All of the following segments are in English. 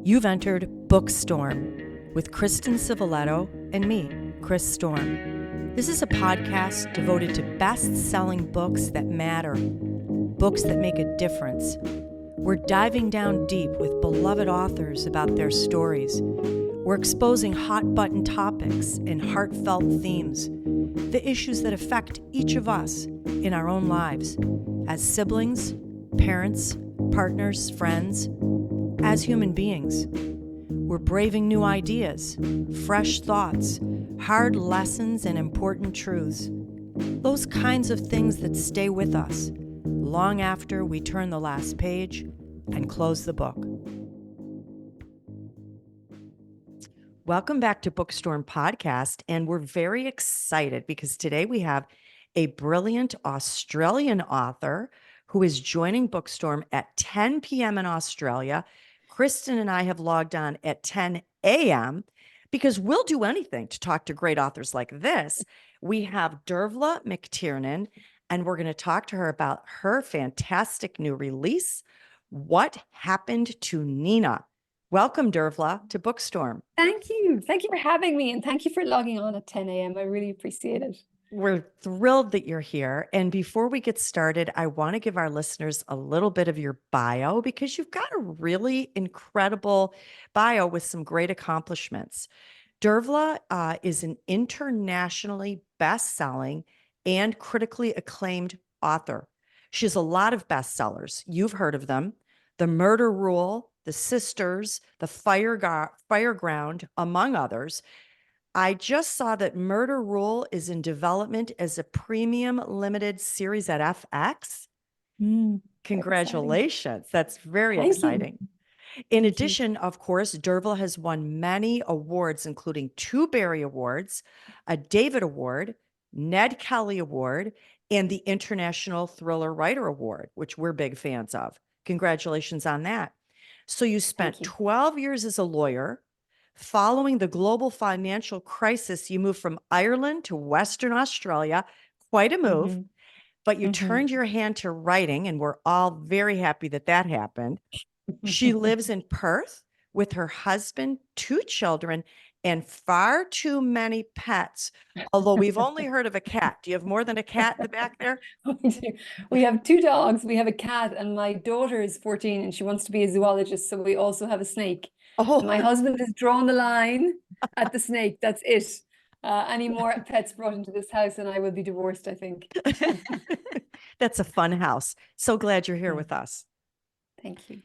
You've entered BOOKSTORM with Kristen Civiletto and me, Chris Storm. This is a podcast devoted to best-selling books that matter, books that make a difference. We're diving down deep with beloved authors about their stories. We're exposing hot-button topics and heartfelt themes, the issues that affect each of us in our own lives, as siblings, parents, partners, friends, as human beings. We're braving new ideas, fresh thoughts, hard lessons, and important truths. Those kinds of things that stay with us long after we turn the last page and close the book. Welcome back to BOOKSTORM Podcast, and we're very excited because today we have a brilliant Australian author who is joining BOOKSTORM at 10 p.m. in Australia. Kristen and I have logged on at 10 a.m. because we'll do anything to talk to great authors like this. We have Dervla McTiernan, and we're going to talk to her about her fantastic new release, What Happened to Nina. Welcome, Dervla, to BOOKSTORM. Thank you. Thank you for having me, and thank you for logging on at 10 a.m. I really appreciate it. We're thrilled that you're here. And before we get started, I want to give our listeners a little bit of your bio because you've got a really incredible bio with some great accomplishments. Dervla is an internationally best-selling and critically acclaimed author. She has a lot of bestsellers. You've heard of them: The Murder Rule, The Sisters, The Fireground, among others. I just saw that Murder Rule is in development as a premium limited series at FX. Congratulations. That's very exciting. In addition, of course, Dervla has won many awards, including 2 Barry Awards, a David Award, Ned Kelly Award, and the International Thriller Writer Award, which we're big fans of. Congratulations on that. So you spent 12 years as a lawyer. Following the global financial crisis, you moved from Ireland to Western Australia. Quite a move, but you turned your hand to writing, and we're all very happy that that happened. She lives in Perth with her husband, 2 children, and far too many pets, although we've only heard of a cat. Do you have more than a cat in the back there? We have 2 dogs, we have a cat, and my daughter is 14 and she wants to be a zoologist, so we also have a snake. Oh, My husband has drawn the line at the snake. That's it. Any more pets brought into this house and I will be divorced, I think. That's a fun house. So glad you're here with us. Thank you.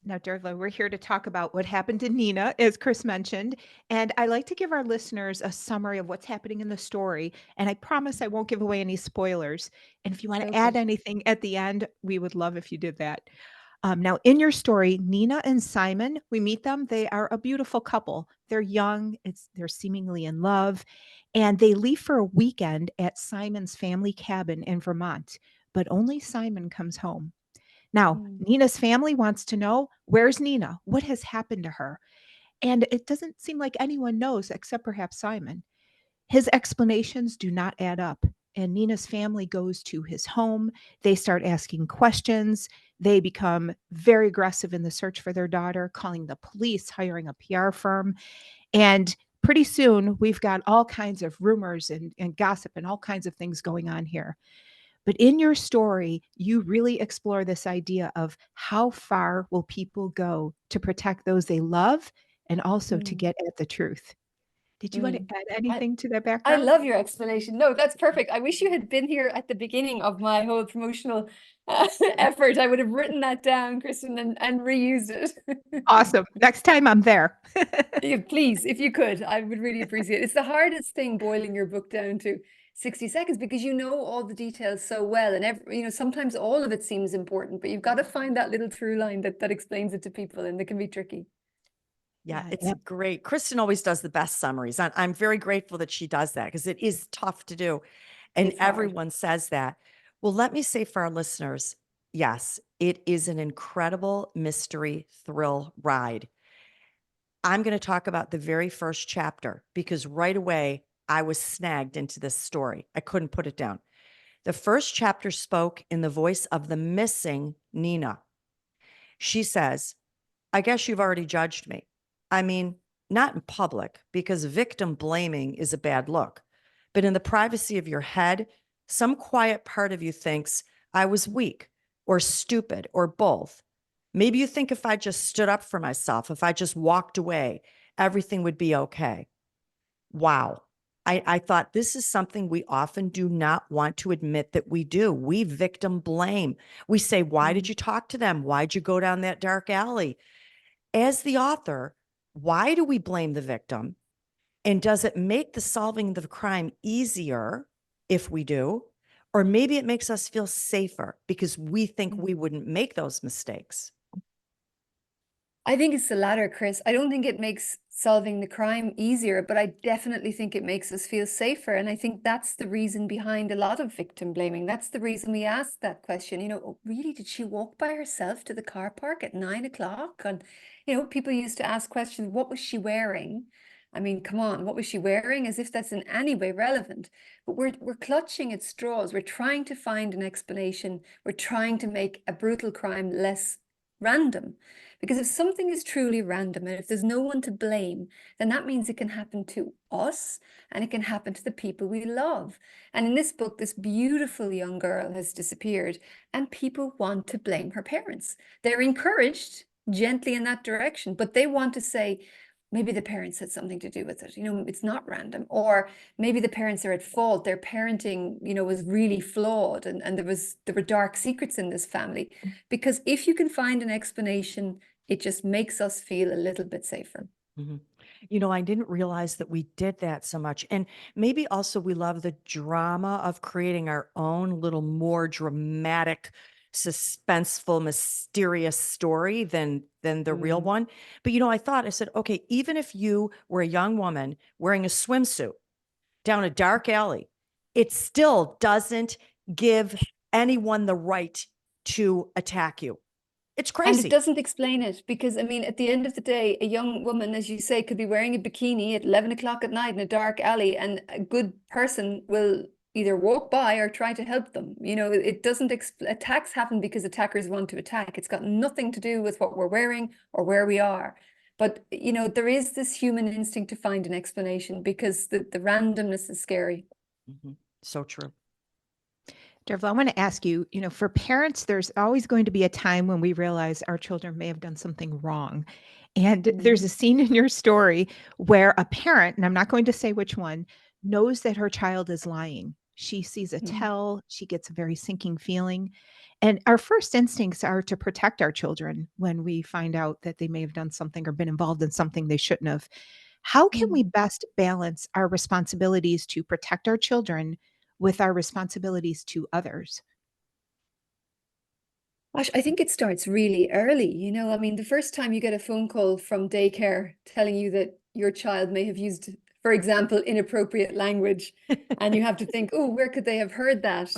Now, Dervla, we're here to talk about what happened to Nina, as Chris mentioned. And I like to give our listeners a summary of what's happening in the story. And I promise I won't give away any spoilers. And if you want to add anything at the end, we would love if you did that. Now, in your story, Nina and Simon, we meet them. They are a beautiful couple. They're young. They're seemingly in love. And they leave for a weekend at Simon's family cabin in Vermont. But only Simon comes home. Now, Nina's family wants to know, where's Nina? What has happened to her? And it doesn't seem like anyone knows except perhaps Simon. His explanations do not add up. And Nina's family goes to his home. They start asking questions. They become very aggressive in the search for their daughter, calling the police, hiring a PR firm. And pretty soon, we've got all kinds of rumors and gossip and all kinds of things going on here. But in your story, you really explore this idea of how far will people go to protect those they love and also to get at the truth. Did you want to add anything to that background? I love your explanation. No, that's perfect. I wish you had been here at the beginning of my whole promotional effort. I would have written that down, Kristen, and reused it. Awesome. Next time I'm there. Yeah, please, if you could, I would really appreciate it. It's the hardest thing, boiling your book down to 60 seconds, because you know all the details so well, and sometimes all of it seems important, but you've got to find that little through line that explains it to people, and it can be tricky. Yeah, it's great. Kristen always does the best summaries. I'm very grateful that she does that because it is tough to do. And everyone says that. Well, let me say for our listeners, yes, it is an incredible mystery thrill ride. I'm going to talk about the very first chapter because right away I was snagged into this story. I couldn't put it down. The first chapter spoke in the voice of the missing Nina. She says, I guess you've already judged me. I mean, not in public, because victim blaming is a bad look. But in the privacy of your head, some quiet part of you thinks I was weak or stupid or both. Maybe you think if I just stood up for myself, if I just walked away, everything would be okay. Wow. I thought this is something we often do not want to admit that we do. We victim blame. We say, why did you talk to them? Why'd you go down that dark alley? As the author, why do we blame the victim? And does it make the solving of the crime easier if we do? Or maybe it makes us feel safer because we think we wouldn't make those mistakes. I think it's the latter, Chris. I don't think it makes solving the crime easier, but I definitely think it makes us feel safer. And I think that's the reason behind a lot of victim blaming. That's the reason we ask that question. Oh, really, did she walk by herself to the car park at 9 o'clock? And, people used to ask questions, what was she wearing? I mean, come on, what was she wearing? As if that's in any way relevant. But we're clutching at straws. We're trying to find an explanation. We're trying to make a brutal crime less random. Because if something is truly random and if there's no one to blame, then that means it can happen to us and it can happen to the people we love. And in this book, this beautiful young girl has disappeared and people want to blame her parents. They're encouraged gently in that direction, but they want to say, maybe the parents had something to do with it. It's not random. Or maybe the parents are at fault. Their parenting, was really flawed and there were dark secrets in this family. Because if you can find an explanation, it just makes us feel a little bit safer. Mhm. I didn't realize that we did that so much. And maybe also we love the drama of creating our own little more dramatic, suspenseful, mysterious story than the real one. But I said, okay, even if you were a young woman wearing a swimsuit down a dark alley, it still doesn't give anyone the right to attack you. It's And it crazy. doesn't explain it because, at the end of the day, a young woman, as you say, could be wearing a bikini at 11 o'clock at night in a dark alley, and a good person will either walk by or try to help them. It doesn't, attacks happen because attackers want to attack. It's got nothing to do with what we're wearing or where we are. But, there is this human instinct to find an explanation because the randomness is scary. So true. Dervla, I want to ask you, for parents, there's always going to be a time when we realize our children may have done something wrong. And there's a scene in your story where a parent, and I'm not going to say which one, knows that her child is lying. She sees a tell, she gets a very sinking feeling. And our first instincts are to protect our children when we find out that they may have done something or been involved in something they shouldn't have. How can we best balance our responsibilities to protect our children with our responsibilities to others? Gosh, I think it starts really early. The first time you get a phone call from daycare telling you that your child may have used, for example, inappropriate language, and you have to think, oh, where could they have heard that?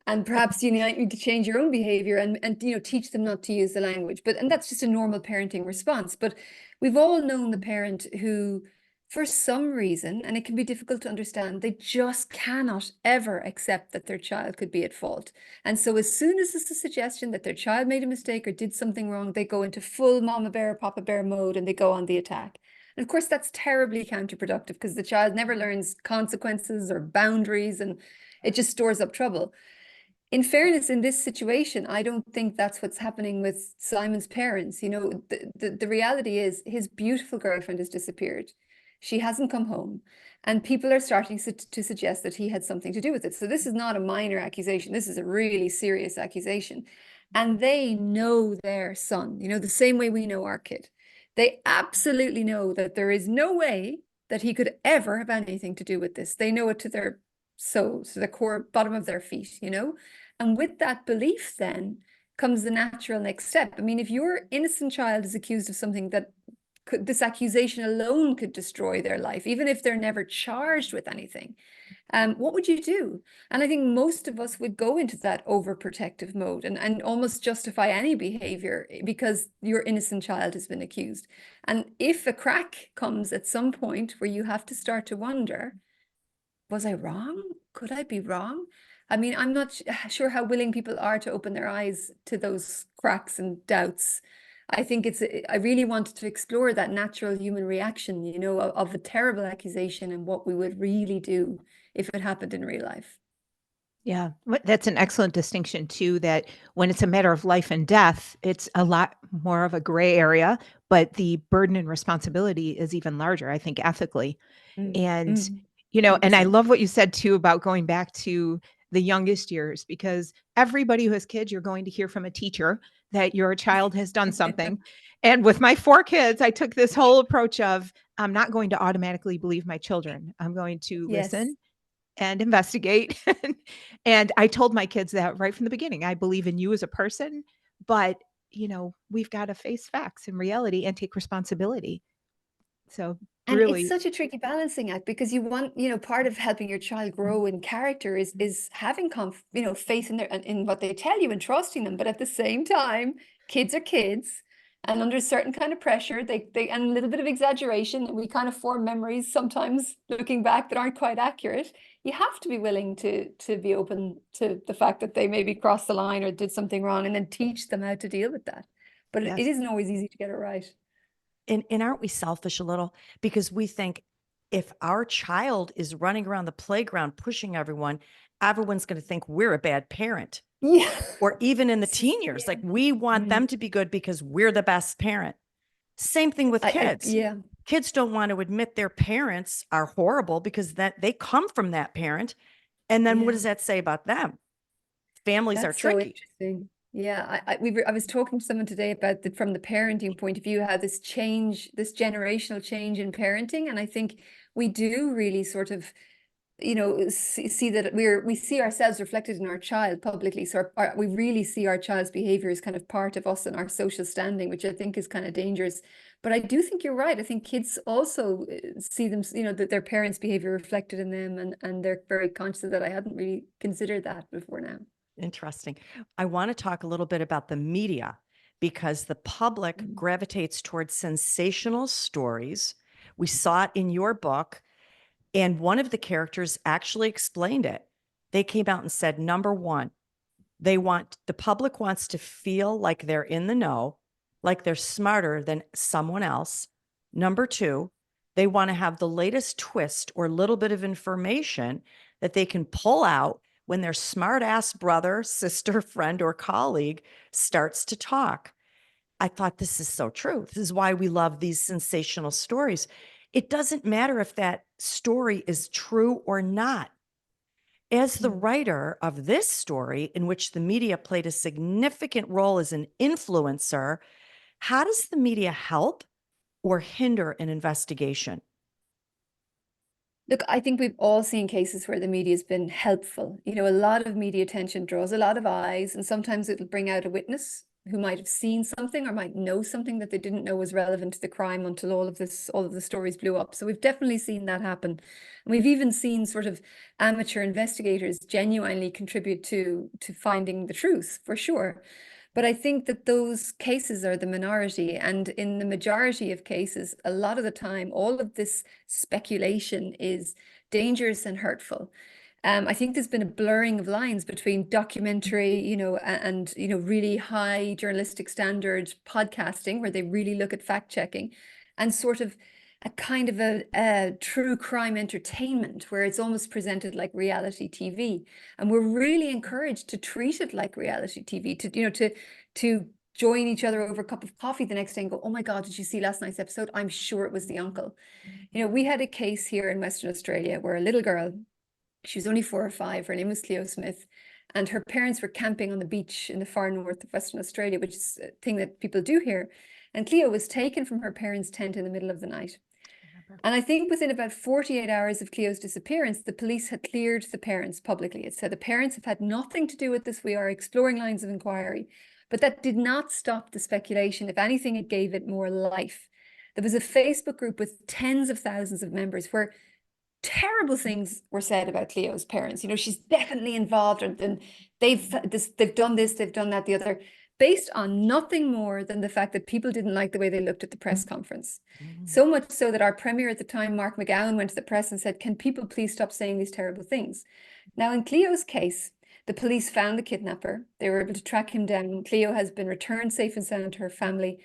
And perhaps you might need to change your own behavior and teach them not to use the language. And that's just a normal parenting response. But we've all known the parent who, for some reason, and it can be difficult to understand, they just cannot ever accept that their child could be at fault. And so as soon as there's a suggestion that their child made a mistake or did something wrong, they go into full mama bear, papa bear mode and they go on the attack. And of course, that's terribly counterproductive because the child never learns consequences or boundaries and it just stores up trouble. In fairness, in this situation, I don't think that's what's happening with Simon's parents. The reality is his beautiful girlfriend has disappeared. She hasn't come home. And people are starting to suggest that he had something to do with it. So this is not a minor accusation. This is a really serious accusation. And they know their son, the same way we know our kid. They absolutely know that there is no way that he could ever have anything to do with this. They know it to their souls, to the core bottom of their feet, And with that belief then comes the natural next step. If your innocent child is accused of something that this accusation alone could destroy their life, even if they're never charged with anything, what would you do? And I think most of us would go into that overprotective mode and almost justify any behavior because your innocent child has been accused. And if a crack comes at some point where you have to start to wonder, was I wrong? Could I be wrong? I'm not sure how willing people are to open their eyes to those cracks and doubts. I think I really wanted to explore that natural human reaction, you know, of a terrible accusation and what we would really do if it happened in real life. Yeah, that's an excellent distinction too, that when it's a matter of life and death, it's a lot more of a gray area, but the burden and responsibility is even larger, I think, ethically. And, Mm, and I 100%. love what you said too about going back to the youngest years, because everybody who has kids, you're going to hear from a teacher that your child has done something. And with my 4 kids, I took this whole approach of, I'm not going to automatically believe my children. I'm going to Yes. listen and investigate. And I told my kids that right from the beginning. I believe in you as a person, but we've got to face facts and reality and take responsibility. So And it's really, such a tricky balancing act because you want, you know, part of helping your child grow in character is having faith in in what they tell you and trusting them. But at the same time, kids are kids, and under certain kind of pressure, they and a little bit of exaggeration, we kind of form memories sometimes looking back that aren't quite accurate. You have to be willing to be open to the fact that they maybe crossed the line or did something wrong, and then teach them how to deal with that. But it yes. isn't always easy to get it right. And aren't we selfish a little? Because we think if our child is running around the playground pushing everyone, everyone's going to think we're a bad parent. Yeah. Or even in the teen years, like we want them to be good because we're the best parent. Same thing with kids. Yeah. Kids don't want to admit their parents are horrible because that they come from that parent. And then what Yeah. does that say about them? Families are That's so tricky. interesting. Yeah, I was talking to someone today about from the parenting point of view, how this generational change in parenting, and I think we do really sort of, you know, see that we see ourselves reflected in our child publicly. So we really see our child's behavior as kind of part of us and our social standing, which I think is kind of dangerous. But I do think you're right. I think kids also see them, you know, that their parents' behavior reflected in them, and they're very conscious of that. I hadn't really considered that before now. Interesting. I want to talk a little bit about the media because the public gravitates towards sensational stories. We saw it in your book, and one of the characters actually explained it. They came out and said, number one, the public wants to feel like they're in the know, like they're smarter than someone else. Number two, they want to have the latest twist or little bit of information that they can pull out when their smart ass brother, sister, friend, or colleague starts to talk. I thought this is so true. This is why we love these sensational stories. It doesn't matter if that story is true or not. As the writer of this story, in which the media played a significant role as an influencer, how does the media help or hinder an investigation? Look, I think we've all seen cases where the media has been helpful. You know, a lot of media attention draws a lot of eyes, and sometimes it'll bring out a witness who might have seen something or might know something that they didn't know was relevant to the crime until all of the stories blew up. So we've definitely seen that happen. And we've even seen sort of amateur investigators genuinely contribute to finding the truth, for sure. But I think that those cases are the minority. And in the majority of cases, a lot of the time, all of this speculation is dangerous and hurtful. I think there's been a blurring of lines between documentary, you know, and, you know, really high journalistic standard podcasting, where they really look at fact checking, and sort of a kind of a true crime entertainment where it's almost presented like reality TV. And we're really encouraged to treat it like reality TV, to, you know, to join each other over a cup of coffee the next day and go, oh my God, did you see last night's episode? I'm sure it was the uncle. You know, we had a case here in Western Australia where a little girl, she was only 4 or 5, her name was Cleo Smith, and her parents were camping on the beach in the far north of Western Australia, which is a thing that people do here. And Cleo was taken from her parents' tent in the middle of the night. And I think within about 48 hours of Cleo's disappearance, the police had cleared the parents publicly. It said the parents have had nothing to do with this. We are exploring lines of inquiry. But that did not stop the speculation. If anything, it gave it more life. There was a Facebook group with tens of thousands of members where terrible things were said about Cleo's parents. You know, she's definitely involved, and they've done this, they've done that, the other, based on nothing more than the fact that people didn't like the way they looked at the press conference. So much so that our premier at the time, Mark McGowan, went to the press and said, can people please stop saying these terrible things? Now, in Cleo's case, the police found the kidnapper. They were able to track him down. Cleo has been returned safe and sound to her family.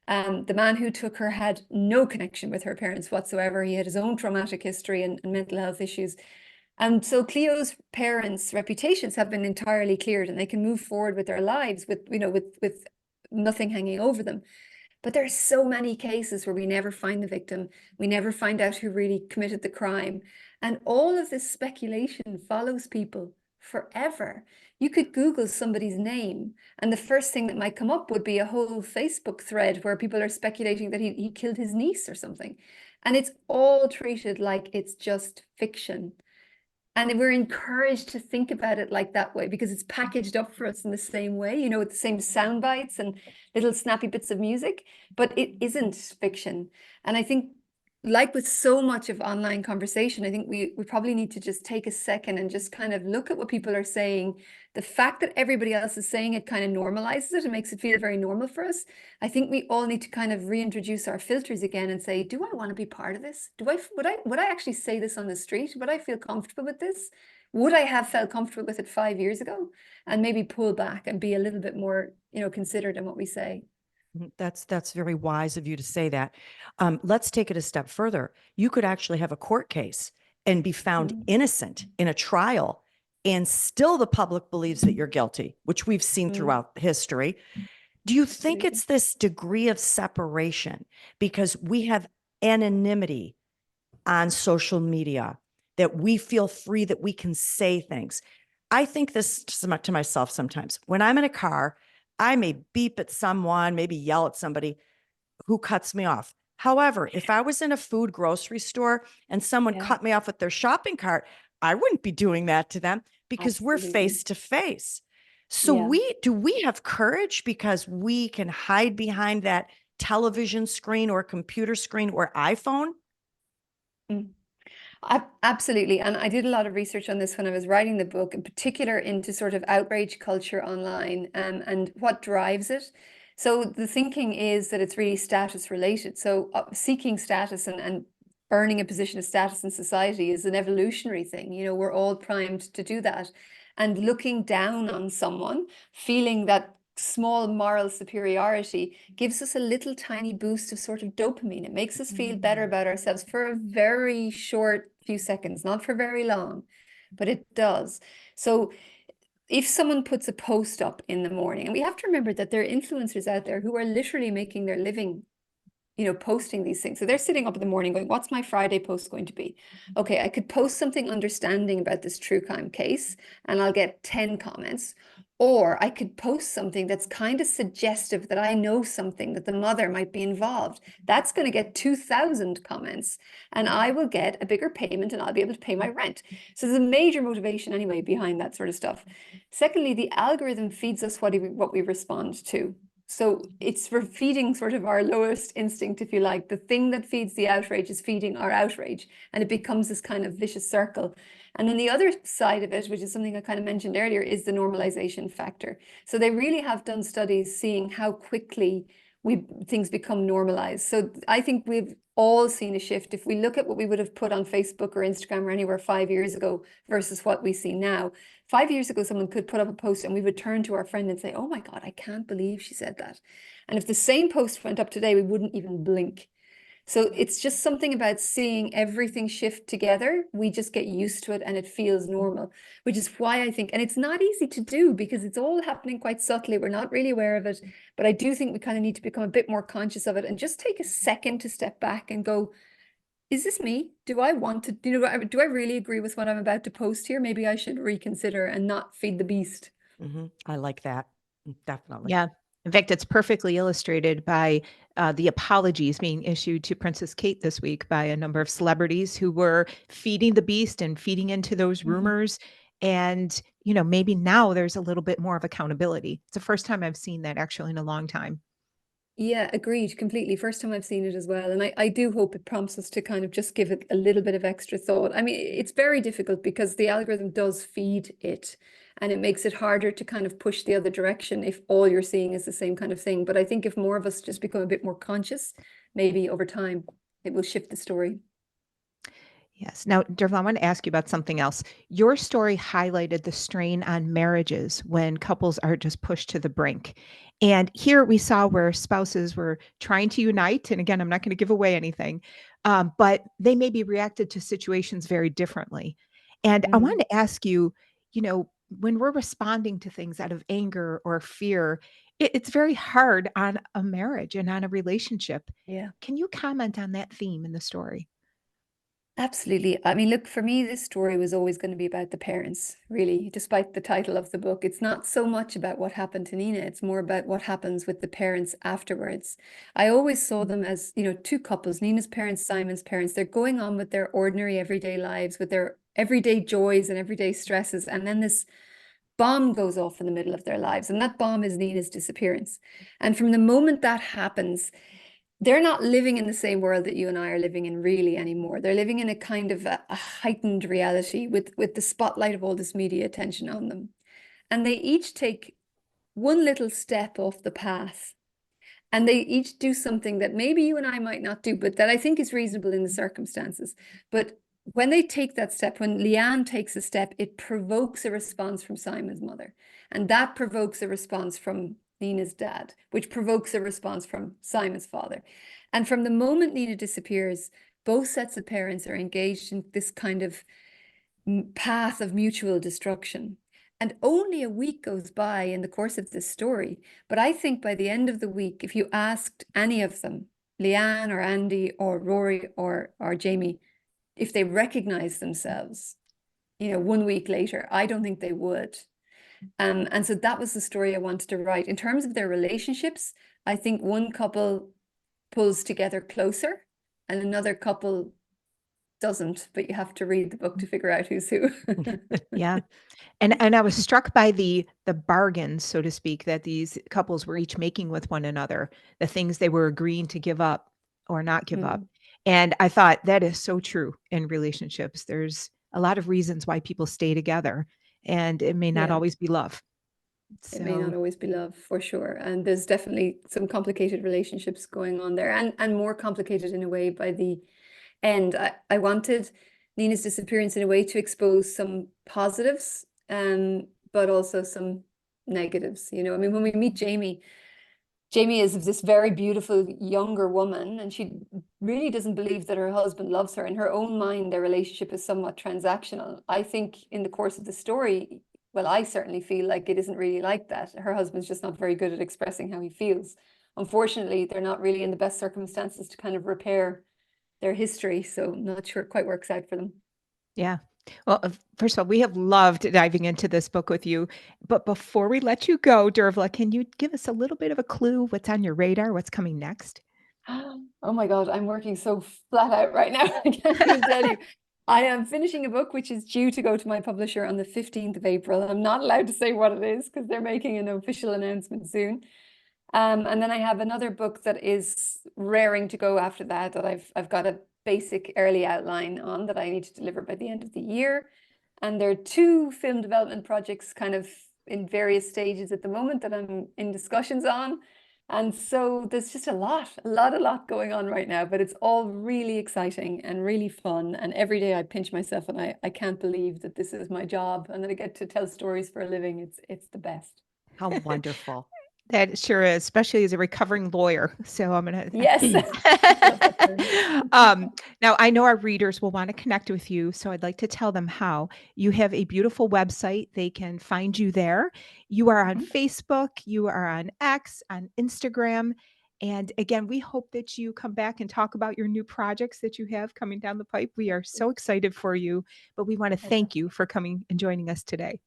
The man who took her had no connection with her parents whatsoever. He had his own traumatic history and mental health issues. And so Cleo's parents' reputations have been entirely cleared, and they can move forward with their lives with nothing hanging over them. But there are so many cases where we never find the victim. We never find out who really committed the crime. And all of this speculation follows people forever. You could Google somebody's name, and the first thing that might come up would be a whole Facebook thread where people are speculating that he killed his niece or something. And it's all treated like it's just fiction. And we're encouraged to think about it like that way because it's packaged up for us in the same way, with the same sound bites and little snappy bits of music, but it isn't fiction. And I think, like with so much of online conversation, I think we probably need to just take a second and just kind of look at what people are saying. The fact that everybody else is saying it kind of normalizes it and makes it feel very normal for us. I think we all need to kind of reintroduce our filters again and say, do I want to be part of this? Would I actually say this on the street? Would I feel comfortable with this? Would I have felt comfortable with it 5 years ago? And maybe pull back and be a little bit more, considered in what we say. That's very wise of you to say that. Let's take it a step further. You could actually have a court case and be found innocent in a trial, and still the public believes that you're guilty, which we've seen throughout history. Do you think it's this degree of separation because we have anonymity on social media that we feel free that we can say things? I think this to myself sometimes. When I'm in a car, I may beep at someone, maybe yell at somebody who cuts me off. However, if I was in a food grocery store and someone cut me off with their shopping cart, I wouldn't be doing that to them because we're face to face. So do we have courage because we can hide behind that television screen or computer screen or iPhone? Absolutely. And I did a lot of research on this when I was writing the book, in particular into sort of outrage culture online and what drives it. So the thinking is that it's really status related. So seeking status and earning a position of status in society is an evolutionary thing. We're all primed to do that. And looking down on someone, feeling that small moral superiority gives us a little tiny boost of sort of dopamine. It makes us feel better about ourselves for a very short few seconds, not for very long, but it does. So if someone puts a post up in the morning, and we have to remember that there are influencers out there who are literally making their living posting these things. So they're sitting up in the morning going, what's my Friday post going to be? Okay, I could post something understanding about this true crime case and I'll get 10 comments. Or I could post something that's kind of suggestive that I know something, that the mother might be involved. That's going to get 2,000 comments and I will get a bigger payment and I'll be able to pay my rent. So there's a major motivation anyway behind that sort of stuff. Secondly, the algorithm feeds us what we respond to. So it's for feeding sort of our lowest instinct, if you like. The thing that feeds the outrage is feeding our outrage, and it becomes this kind of vicious circle. And then the other side of it, which is something I kind of mentioned earlier, is the normalization factor. So they really have done studies seeing how quickly things become normalized. So I think we've all seen a shift. If we look at what we would have put on Facebook or Instagram or anywhere 5 years ago versus what we see now, 5 years ago, someone could put up a post and we would turn to our friend and say, oh my God, I can't believe she said that. And if the same post went up today, we wouldn't even blink. So it's just something about seeing everything shift together. We just get used to it and it feels normal, which is why I think, and it's not easy to do because it's all happening quite subtly. We're not really aware of it, but I do think we kind of need to become a bit more conscious of it and just take a second to step back and go, is this me? Do I want to, do I really agree with what I'm about to post here? Maybe I should reconsider and not feed the beast. I like that. Definitely. Yeah. In fact, it's perfectly illustrated by the apologies being issued to Princess Kate this week by a number of celebrities who were feeding the beast and feeding into those rumors. And, maybe now there's a little bit more of accountability. It's the first time I've seen that actually in a long time. Yeah, agreed completely. First time I've seen it as well. And I do hope it prompts us to kind of just give it a little bit of extra thought. I mean, it's very difficult because the algorithm does feed it and it makes it harder to kind of push the other direction if all you're seeing is the same kind of thing. But I think if more of us just become a bit more conscious, maybe over time, it will shift the story. Yes. Now, Dervla, I want to ask you about something else. Your story highlighted the strain on marriages when couples are just pushed to the brink. And here we saw where spouses were trying to unite. And again, I'm not going to give away anything, but they maybe reacted to situations very differently. And I Mm, wanted to ask you, when we're responding to things out of anger or fear, it's very hard on a marriage and on a relationship. yeah. Can you comment on that theme in the story? Absolutely. I mean, look, for me, this story was always going to be about the parents, really, despite the title of the book. It's not so much about what happened to Nina, it's more about what happens with the parents afterwards. I always saw them as, two couples, Nina's parents, Simon's parents. They're going on with their ordinary everyday lives, with their everyday joys and everyday stresses. And then this bomb goes off in the middle of their lives. And that bomb is Nina's disappearance. And from the moment that happens, they're not living in the same world that you and I are living in really anymore. They're living in a kind of a heightened reality with the spotlight of all this media attention on them. And they each take one little step off the path, and they each do something that maybe you and I might not do, but that I think is reasonable in the circumstances. But when they take that step, when Leanne takes a step, it provokes a response from Simon's mother. And that provokes a response from Nina's dad, which provokes a response from Simon's father. And from the moment Nina disappears, both sets of parents are engaged in this kind of path of mutual destruction. And only a week goes by in the course of this story. But I think by the end of the week, if you asked any of them, Leanne or Andy or Rory or Jamie, if they recognize themselves, 1 week later, I don't think they would. And so that was the story I wanted to write. In terms of their relationships, I think one couple pulls together closer and another couple doesn't, but you have to read the book to figure out who's who. Yeah. And I was struck by the bargains, so to speak, that these couples were each making with one another, the things they were agreeing to give up or not give up. Mm, And I thought that is so true in relationships. There's a lot of reasons why people stay together, and it may not yeah. always be love. It may not So, always be love, for sure. And there's definitely some complicated relationships going on there, and more complicated in a way by the end. I wanted Nina's disappearance in a way to expose some positives, but also some negatives. I mean, when we meet Jamie, Jamie is this very beautiful younger woman, and she really doesn't believe that her husband loves her. In her own mind, their relationship is somewhat transactional. I think in the course of the story, well, I certainly feel like it isn't really like that. Her husband's just not very good at expressing how he feels. Unfortunately, they're not really in the best circumstances to kind of repair their history, so I'm not sure it quite works out for them. yeah. Well, first of all, we have loved diving into this book with you. But before we let you go, Dervla, can you give us a little bit of a clue what's on your radar, what's coming next? Oh my God, I'm working so flat out right now. I can't even tell you. I am finishing a book which is due to go to my publisher on the 15th of April. I'm not allowed to say what it is because they're making an official announcement soon. And then I have another book that is raring to go after that I've got a basic early outline on that I need to deliver by the end of the year. And there are two film development projects kind of in various stages at the moment that I'm in discussions on. And so there's just a lot going on right now, but it's all really exciting and really fun. And every day I pinch myself and I can't believe that this is my job and that I get to tell stories for a living. It's the best. How wonderful. That sure is, especially as a recovering lawyer. So I'm going Yes. to. Love that term. Now, I know our readers will want to connect with you. So I'd like to tell them how. You have a beautiful website. They can find you there. You are on Mhm. Facebook, you are on X, on Instagram. And again, we hope that you come back and talk about your new projects that you have coming down the pipe. We are so excited for you, but we want to thank you for coming and joining us today.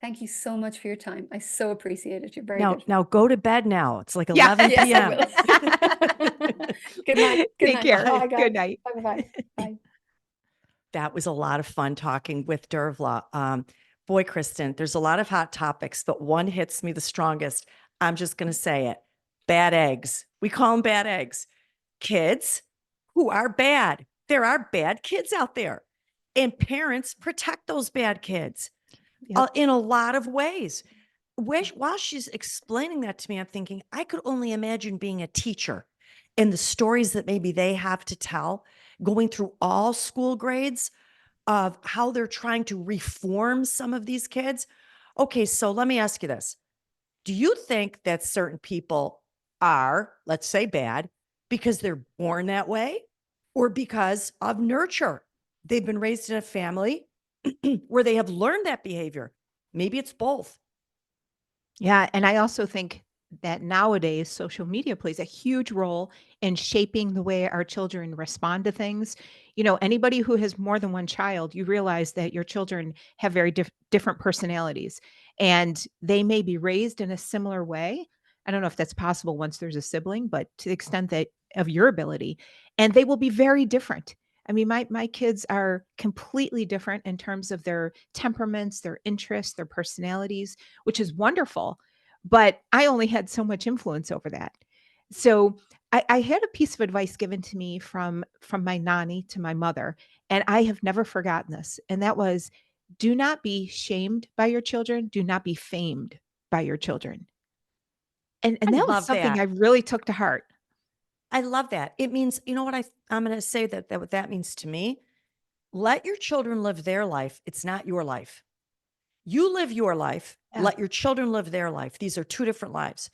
Thank you so much for your time. I so appreciate it. You're very Now, good. now go to bed now. It's like Yeah. 11 Yes, I p.m. will. Good night. Good Take night. care. Bye, guys. Good night. Bye-bye. Bye. That was a lot of fun talking with Dervla. Boy, Kristen, there's a lot of hot topics, but one hits me the strongest. I'm just going to say it. Bad eggs. We call them bad eggs. Kids who are bad. There are bad kids out there. And parents protect those bad kids in a lot of ways. While she's explaining that to me, I'm thinking, I could only imagine being a teacher and the stories that maybe they have to tell. going through all school grades of how they're trying to reform some of these kids. Okay, so let me ask you this. Do you think that certain people are, let's say, bad because they're born that way or because of nurture? They've been raised in a family where they have learned that behavior. Maybe it's both. Yeah, and I also think that nowadays social media plays a huge role in shaping the way our children respond to things. Anybody who has more than one child, you realize that your children have very different personalities and they may be raised in a similar way. I don't know if that's possible once there's a sibling, but to the extent that of your ability, and they will be very different. I mean, my kids are completely different in terms of their temperaments, their interests, their personalities, which is wonderful. But I only had so much influence over that. So I had a piece of advice given to me from my nanny to my mother, and I have never forgotten this. And that was, do not be shamed by your children. Do not be famed by your children. And I that was love something I that. really took to heart. I love that. It means, you know what I'm going to say that what that means to me, let your children live their life. It's not your life. You live your life. Yeah. Let your children live their life. These are two different lives.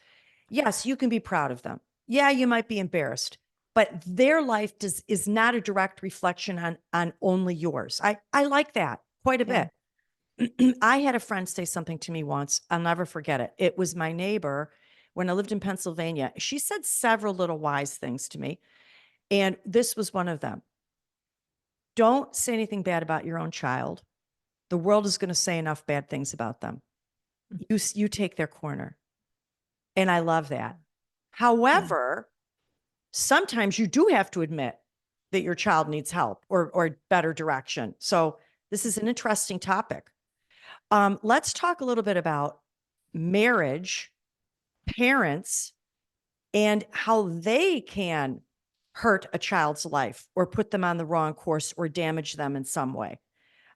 Yes, you can be proud of them. Yeah, you might be embarrassed, but their life is not a direct reflection on only yours. I like that quite a Yeah. bit. I had a friend say something to me once. I'll never forget it. It was my neighbor when I lived in Pennsylvania. She said several little wise things to me, and this was one of them. Don't say anything bad about your own child. The world is going to say enough bad things about them. You take their corner. And I love that. However, sometimes you do have to admit that your child needs help or better direction. So this is an interesting topic. Let's talk a little bit about marriage, parents, and how they can hurt a child's life or put them on the wrong course or damage them in some way.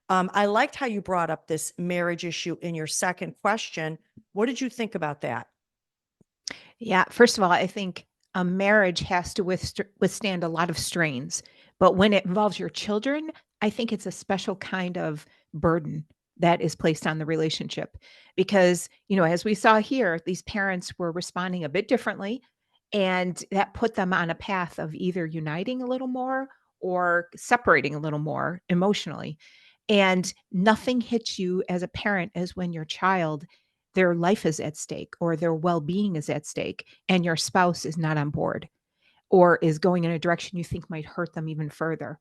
I liked how you brought up this marriage issue in your second question. What did you think about that? Yeah, first of all, I think a marriage has to withstand a lot of strains, but when it involves your children, I think it's a special kind of burden that is placed on the relationship because, as we saw here, these parents were responding a bit differently, and that put them on a path of either uniting a little more or separating a little more emotionally. And nothing hits you as a parent as when your child, their life is at stake or their well-being is at stake and your spouse is not on board or is going in a direction you think might hurt them even further.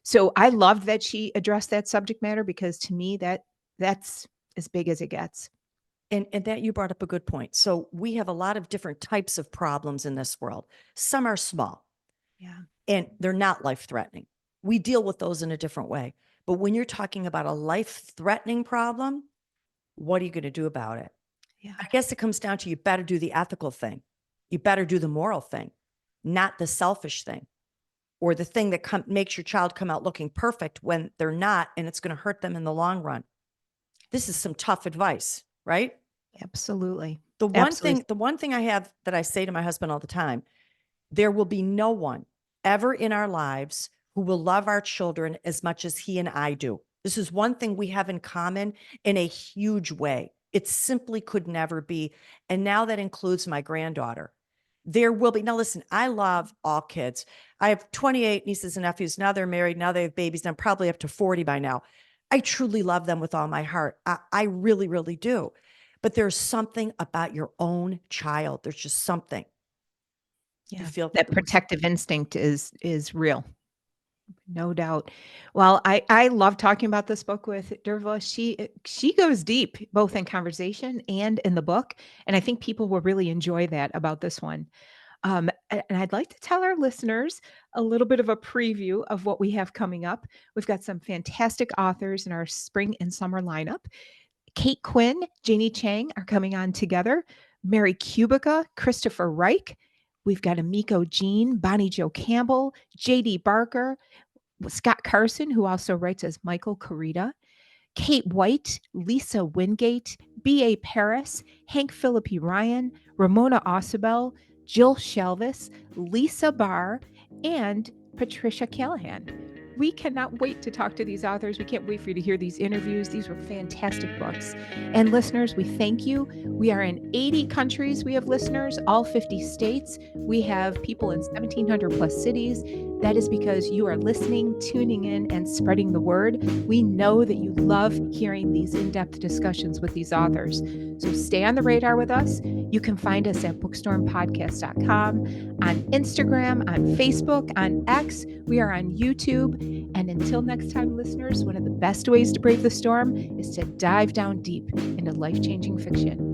So I loved that she addressed that subject matter because to me that's as big as it gets. And that you brought up a good point. So we have a lot of different types of problems in this world. Some are small Yeah. and they're not life-threatening. We deal with those in a different way. But when you're talking about a life-threatening problem, what are you going to do about it? Yeah. I guess it comes down to you better do the ethical thing. You better do the moral thing, not the selfish thing or the thing that makes your child come out looking perfect when they're not, and it's going to hurt them in the long run. This is some tough advice, right? Absolutely. The one Absolutely. thing, the one thing I have that I say to my husband all the time, there will be no one ever in our lives who will love our children as much as he and I do. This is one thing we have in common in a huge way. It simply could never be. And now that includes my granddaughter. There will be. Now, listen, I love all kids. I have 28 nieces and nephews. Now they're married. Now they have babies. And I'm probably up to 40 by now. I truly love them with all my heart. I really, really do. But there's something about your own child. There's just something. You Yeah. feel That protective instinct is real. No doubt. Well, I love talking about this book with Dervla. She goes deep both in conversation and in the book, and I think people will really enjoy that about this one. And I'd like to tell our listeners a little bit of a preview of what we have coming up. We've got some fantastic authors in our spring and summer lineup. Kate Quinn, Janie Chang are coming on together. Mary Kubica, Christopher Reich. We've got Amiko Jean, Bonnie Jo Campbell, J.D. Barker, Scott Carson, who also writes as Michael Carita, Kate White, Lisa Wingate, B.A. Paris, Hank Philippi Ryan, Ramona Osabel, Jill Shelvis, Lisa Barr, and Patricia Callahan. We cannot wait to talk to these authors. We can't wait for you to hear these interviews. These were fantastic books. And listeners, we thank you. We are in 80 countries. We have listeners, all 50 states. We have people in 1,700 plus cities. That is because you are listening, tuning in, and spreading the word. We know that you love hearing these in-depth discussions with these authors. So stay on the radar with us. You can find us at bookstormpodcast.com, on Instagram, on Facebook, on X. We are on YouTube. And until next time, listeners, one of the best ways to brave the storm is to dive down deep into life-changing fiction.